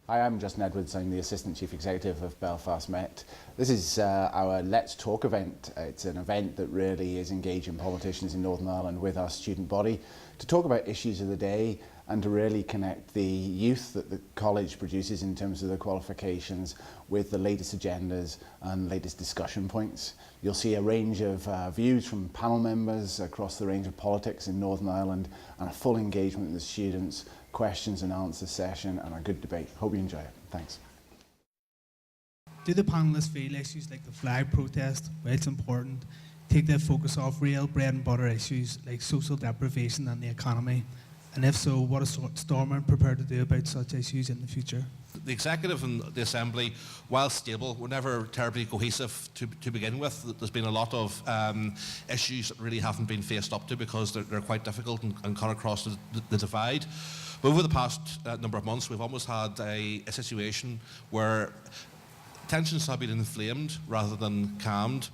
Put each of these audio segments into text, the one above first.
Hi, I'm Justin Edwards. I'm the Assistant Chief Executive of Belfast Met. This is our Let's Talk event. It's an event that really is engaging politicians in Northern Ireland with our student body to talk about issues of the day and to really connect the youth that the college produces in terms of the qualifications with the latest agendas and latest discussion points. You'll see a range of views from panel members across the range of politics in Northern Ireland and a full engagement with the students, questions and answers session and a good debate. Hope you enjoy it. Thanks. Do the panellists feel issues like the flag protest, why it's important, take their focus off real bread and butter issues like social deprivation and the economy? And if so, what is Stormont prepared to do about such issues in the future? The Executive and the Assembly, while stable, were never terribly cohesive to begin with. There's been a lot of issues that really haven't been faced up to because they're quite difficult and cut across the divide. But over the past number of months, we've almost had a situation where tensions have been inflamed rather than calmed.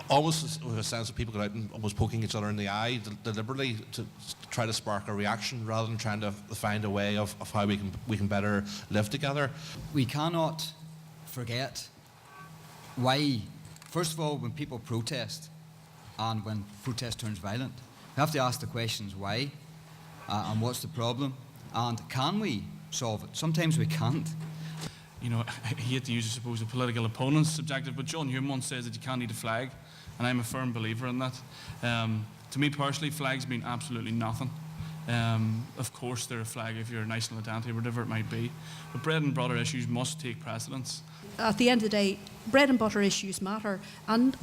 Almost with a sense of people going out and almost poking each other in the eye deliberately to try to spark a reaction rather than trying to find a way of how we can better live together. We cannot forget why, first of all, when people protest and when protest turns violent, we have to ask the questions why and what's the problem and can we solve it? Sometimes we can't. You know, I hate to use, I suppose, a political opponent's subjective, but John Hume once says that you can't need a flag, and I'm a firm believer in that. To me personally, flags mean absolutely nothing. Of course, they're a flag if you're a national identity, whatever it might be, but bread and butter issues must take precedence. At the end of the day, bread and butter issues matter and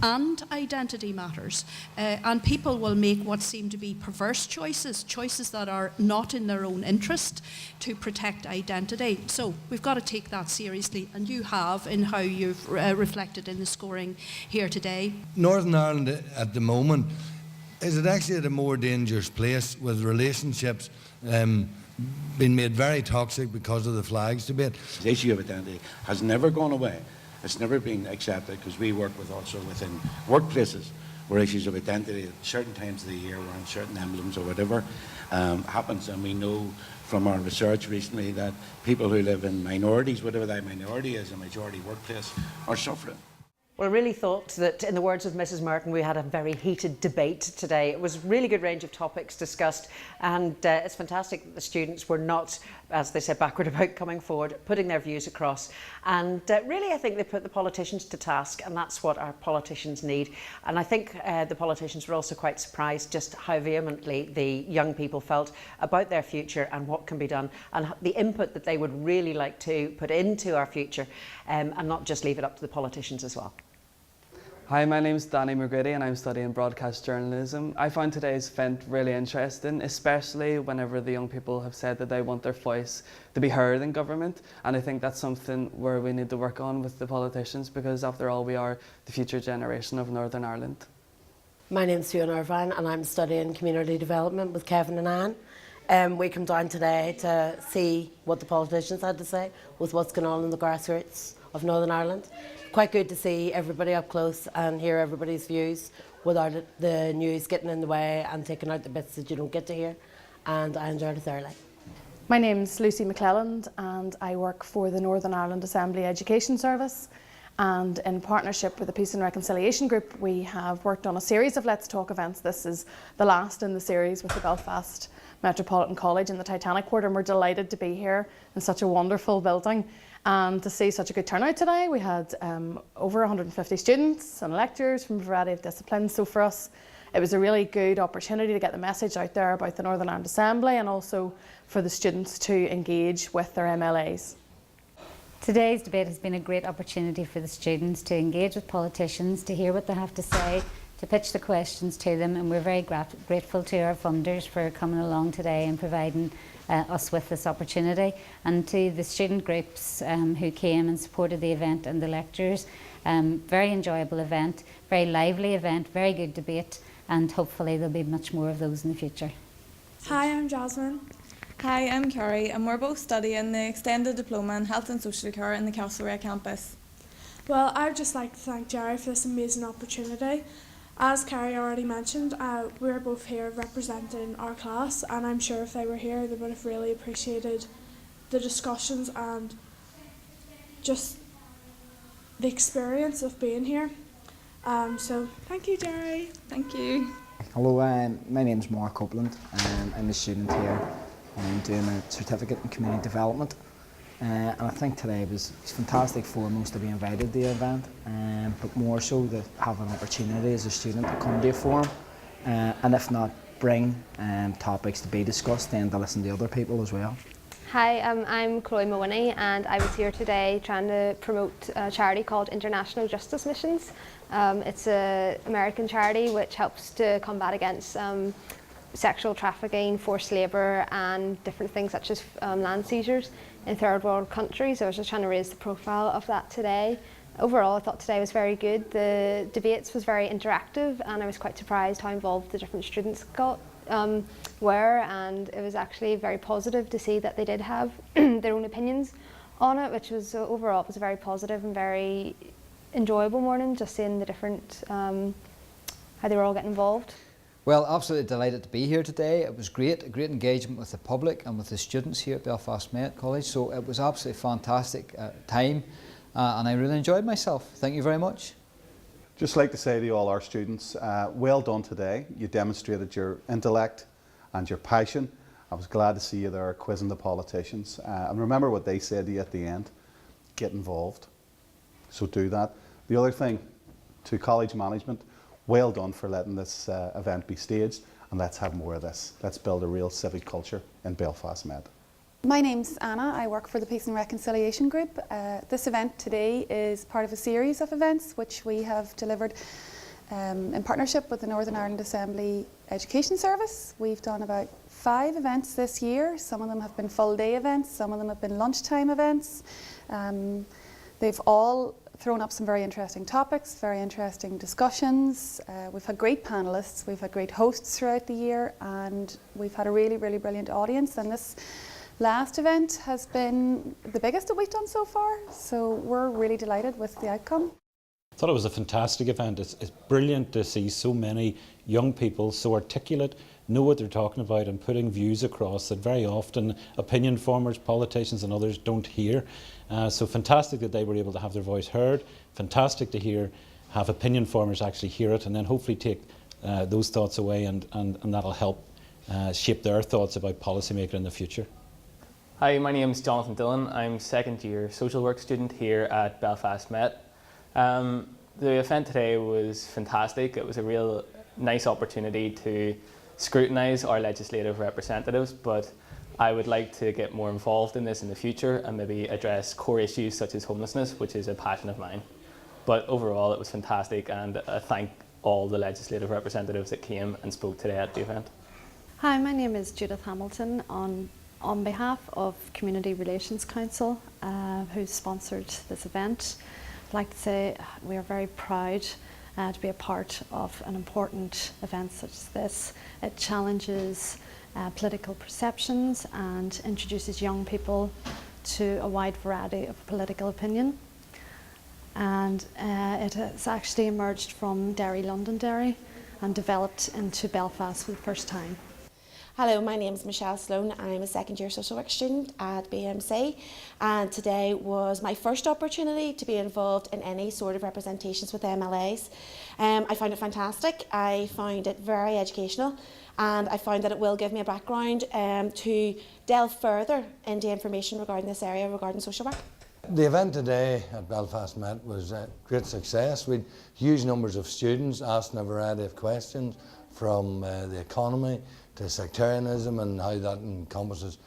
identity matters. And people will make what seem to be perverse choices that are not in their own interest to protect identity. So we've got to take that seriously, and you have in how you've reflected in the scoring here today. Northern Ireland at the moment, is it actually at a more dangerous place with relationships been made very toxic because of the flags debate? The issue of identity has never gone away. It's never been accepted because we work with also within workplaces where issues of identity at certain times of the year wearing certain emblems or whatever happens, and we know from our research recently that people who live in minorities, whatever that minority is, a majority workplace, are suffering. Well, I really thought that, in the words of Mrs. Merton, we had a very heated debate today. It was a really good range of topics discussed, and it's fantastic that the students were not, as they said, backward about coming forward, putting their views across. And really, I think they put the politicians to task, and that's what our politicians need. And I think the politicians were also quite surprised just how vehemently the young people felt about their future and what can be done, and the input that they would really like to put into our future, and not just leave it up to the politicians as well. Hi, my name's McGrady and I'm studying broadcast journalism. I found today's event really interesting, especially whenever the young people have said that they want their voice to be heard in government, and I think that's something where we need to work on with the politicians, because after all we are the future generation of Northern Ireland. My name's Fiona Irvine and I'm studying community development with Kevin and Anne. We come down today to see what the politicians had to say with what's going on in the grassroots of Northern Ireland. Quite good to see everybody up close and hear everybody's views without the news getting in the way and taking out the bits that you don't get to hear, and I enjoyed it thoroughly. My name's Lucy McClelland and I work for the Northern Ireland Assembly Education Service, and in partnership with the Peace and Reconciliation Group we have worked on a series of Let's Talk events. This is the last in the series with the Belfast Metropolitan College in the Titanic Quarter, and we're delighted to be here in such a wonderful building and to see such a good turnout today. We had over 150 students and lecturers from a variety of disciplines, so for us it was a really good opportunity to get the message out there about the Northern Ireland Assembly and also for the students to engage with their MLAs. Today's debate has been a great opportunity for the students to engage with politicians, to hear what they have to say, to pitch the questions to them, and we're very grateful to our funders for coming along today and providing us with this opportunity, and to the student groups who came and supported the event and the lecturers. Very enjoyable event, very lively event, very good debate, and hopefully there'll be much more of those in the future. Hi, I'm Jasmine. Hi, I'm Kerry, and we're both studying the Extended Diploma in Health and Social Care in the Castlereagh campus. Well, I'd just like to thank Gerry for this amazing opportunity. As Kerry already mentioned, we're both here representing our class, and I'm sure if they were here they would have really appreciated the discussions and just the experience of being here. So thank you, Gerry. Thank you. Hello, my name's Mark Copeland. I'm a student here. I'm doing a certificate in community development. And I think today was fantastic foremost to be invited to the event, but more so to have an opportunity as a student to come to a forum, and if not, bring topics to be discussed and to listen to other people as well. Hi, I'm Mawhinney, and I was here today trying to promote a charity called International Justice Missions. It's an American charity which helps to combat against sexual trafficking, forced labour and different things such as land seizures in third world countries. I was just trying to raise the profile of that today. Overall, I thought today was very good. The debates was very interactive, and I was quite surprised how involved the different students were, and it was actually very positive to see that they did have their own opinions on it, which was overall it was a very positive and very enjoyable morning, just seeing the different how they were all getting involved. Well, absolutely delighted to be here today. It was great, a great engagement with the public and with the students here at Belfast Met College, so it was absolutely fantastic time, and I really enjoyed myself. Thank you very much. Just like to say to all our students, well done today. You demonstrated your intellect and your passion. I was glad to see you there quizzing the politicians. And remember what they said to you at the end, get involved. So do that. The other thing, to college management, well done for letting this event be staged, and let's have more of this. Let's build a real civic culture in Belfast Met. My name's Anna. I work for the Peace and Reconciliation Group. This event today is part of a series of events which we have delivered in partnership with the Northern Ireland Assembly Education Service. We've done about 5 events this year. Some of them have been full day events, some of them have been lunchtime events. They've all thrown up some very interesting topics, very interesting discussions. We've had great panellists, we've had great hosts throughout the year, and we've had a really, really brilliant audience. And this last event has been the biggest that we've done so far, so we're really delighted with the outcome. I thought it was a fantastic event. It's brilliant to see so many young people so articulate, know what they're talking about and putting views across that very often opinion formers, politicians and others don't hear. So fantastic that they were able to have their voice heard, fantastic to have opinion formers actually hear it and then hopefully take those thoughts away and that'll help shape their thoughts about policymaking in the future. Hi, my name is Jonathan Dillon. I'm second year social work student here at Belfast Met. The event today was fantastic. It was a real nice opportunity to scrutinise our legislative representatives, but I would like to get more involved in this in the future and maybe address core issues such as homelessness, which is a passion of mine. But overall it was fantastic, and I thank all the legislative representatives that came and spoke today at the event. Hi, my name is Judith Hamilton. On behalf of Community Relations Council, who's sponsored this event, I'd like to say we are very proud to be a part of an important event such as this. It challenges political perceptions and introduces young people to a wide variety of political opinion. And it has actually emerged from Derry, Londonderry, and developed into Belfast for the first time. Hello, my name is Michelle Sloan. I'm a second year social work student at BMC, and today was my first opportunity to be involved in any sort of representations with MLAs. I found it fantastic, I found it very educational, and I found that it will give me a background to delve further into information regarding this area, regarding social work. The event today at Belfast Met was a great success. We had huge numbers of students asking a variety of questions, from the economy to sectarianism and how that encompasses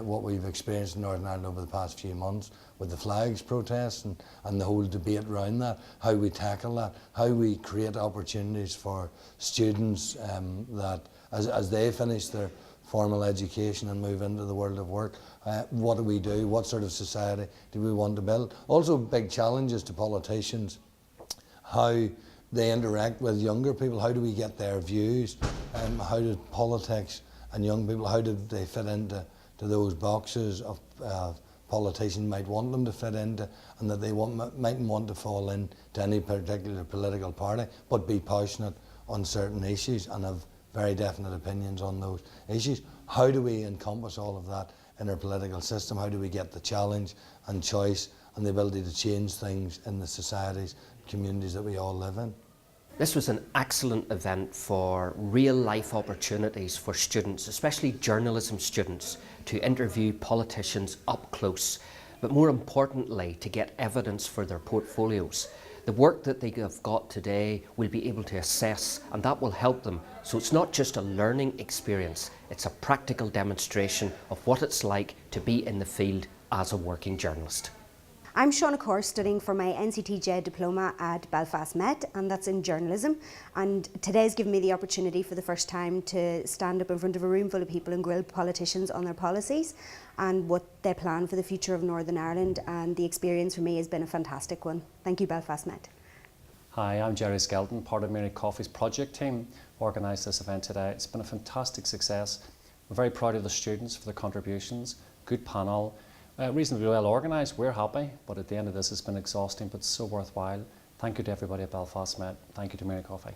what we've experienced in Northern Ireland over the past few months with the flags protests and the whole debate around that, how we tackle that, how we create opportunities for students that as they finish their formal education and move into the world of work, what do we do, what sort of society do we want to build. Also big challenges to politicians, how they interact with younger people, how do we get their views, how do politics and young people, how do they fit into those boxes of politicians might want them to fit into, and that they mightn't want to fall into any particular political party, but be passionate on certain issues and have very definite opinions on those issues. How do we encompass all of that in our political system? How do we get the challenge and choice and the ability to change things in the societies, communities that we all live in? This was an excellent event for real life opportunities for students, especially journalism students, to interview politicians up close, but more importantly to get evidence for their portfolios. The work that they have got today will be able to assess, and that will help them. So it's not just a learning experience, it's a practical demonstration of what it's like to be in the field as a working journalist. I'm Fiona, studying for my NCTJ diploma at Belfast Met, and that's in journalism. And today's given me the opportunity for the first time to stand up in front of a room full of people and grill politicians on their policies and what they plan for the future of Northern Ireland. And the experience for me has been a fantastic one. Thank you, Belfast Met. Hi, I'm Gerry Skelton, part of Mary Coffey's project team, organised this event today. It's been a fantastic success. We're very proud of the students for their contributions, good panel. Reasonably well organised, we're happy, but at the end of this it's been exhausting but so worthwhile. Thank you to everybody at Belfast Met. Thank you to Mary Coffey.